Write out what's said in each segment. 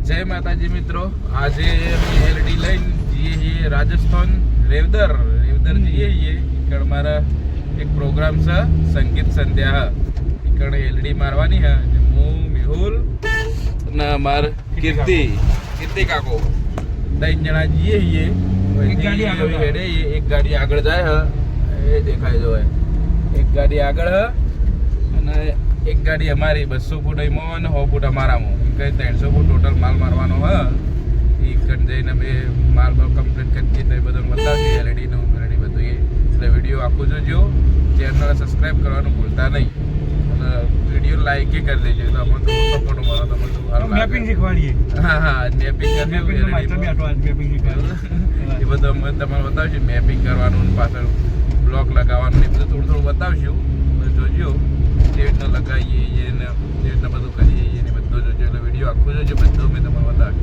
જય માતાજી મિત્રો, આજે એલડી લઈને જઈએ છીએ રાજસ્થાન રેવદર જઈએ છીએ. ઈકણ મારા એક પ્રોગ્રામ છે સંગીત સંધ્યા. ઈકણ એલડી મારવાની હે. હું મેહુલ અને માર કીર્તિ કાકો 3 જણા જઈએ છીએ. એક ગાડી આગળ જાય હે, એ દેખાય જો એક ગાડી આગળ હે અને એક ગાડી અમારી 200 ફૂટ એમાં અને 100 ફૂટ અમારામાં. કઈ 300 ફૂટ ટોટલ માલ મારવાનો હ. એ કણ જઈને અમે માલ કમ્પ્લીટ કરી દઈએ. બધું બતાવીએ એલઈડીનું બધું એ. એટલે વિડીયો આખું જોજો. ચેનલ સબસ્ક્રાઈબ કરવાનું ભૂલતા નહીં અને વિડીયો લાઈક કરી દેજો. તો અમને થોડું સપોર્ટ મળો. તમને મેપિંગ શીખવાડીએ. હા મેપિંગ એ બધું અમે તમને બતાવીશું. મેપિંગ કરવાનું પાછળ બ્લોક લગાવવાનું એ બધું થોડું બતાવીશું. જોજો જે રીતના લગાવીએ એને જે રીતના બધું કરીએ એને બધું જોજો. એટલે વિડીયો આખું જોજો. બધું મેં તમને બતાવ્યું.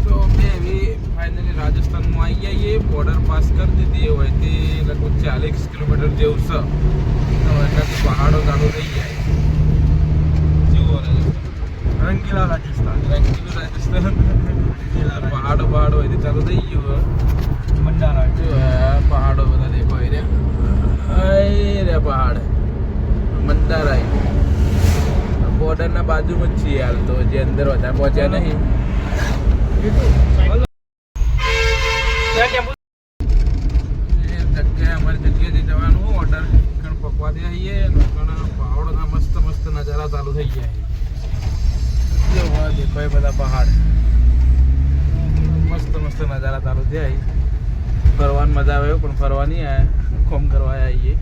તો અમે એવી ફાઇનલી રાજસ્થાનમાં આવી જઈએ. બોર્ડર પાસ કરી દીધી હોય તે લગભગ 40 કિલોમીટર જેવું છે. તો એટલાથી પહાડો ચાલુ થઈ જાય. જેવો રંગીલા રાજસ્થાન પહાડો હોય તે ચાલુ થઈ ગયું. પહાડો બધા દેખો રે પહાડ મંદારાય બોર્ડર ના બાજુમાં જ છીએ હાલ તો. જે અંદર વધારે પહોંચ્યા નહીં. અમારી જગ્યાએથી જવાનું ઓર્ડર પકવાથી આવીએ. પહાડોના મસ્ત નજારા ચાલુ થઈ ગયા. દેખો એ બધા પહાડ મસ્ત નજારા ચાલુ થયા. ફરવાની મજા આવે પણ ફરવા નહીં આવ્યા, કોમ કરવા આવીએ.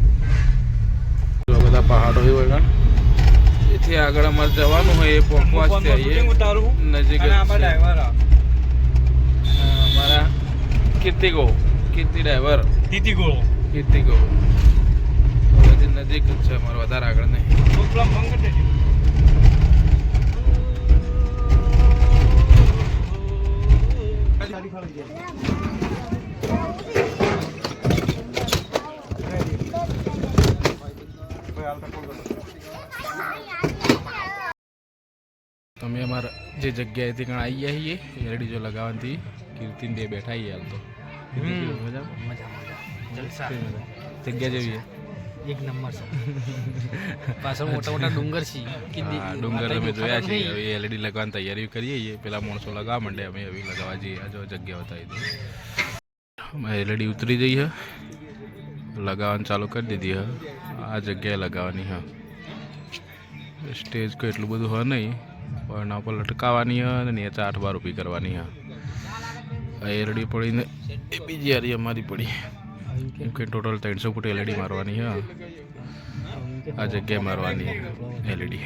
બધા પહાડો હોય ગણ એથી આગળ અમારે જવાનું હોય એ પહોંચવા જ આવીએ. નજીક અમારા કીર્તિ ડ્રાઈવર નજીક જ છે અમારે, વધારે આગળ નહીં. અમે અમારા જે જગ્યાએથી કણ આવી ગયા છીએ એલડી જો લગાવવાથી કીર્તિન બે બેઠા છીએ હાલ તો. જગ્યા જેવી એક નંબર છે. પાછળ મોટા ડુંગર છે. ડુંગર અમે જોયા છે. હવે એલઈડી લગાવવાની તૈયારી કરીએ છીએ. પેલા માણસો લગાવવા માંડે, અમે હવે લગાવવા જઈએ. આ જો જગ્યા બતાવી દઈએ. અમે એલઈડી ઉતરી જઈ હ, લગાવવાનું ચાલુ કરી દીધી હ. આ જગ્યાએ લગાવવાની હ. સ્ટેજ કોઈ એટલું બધું હ નહીં પણ એના ઉપર લટકાવવાની હ અને નીચે 8 બાર ઊભી કરવાની હ. એલઈડી પડીને એ બીજી હારી અમારી પડી. એમ કે ટોટલ 300 ફૂટ એલઈડી મારવાની હ. આ જગ્યાએ મારવાની એલઈડી.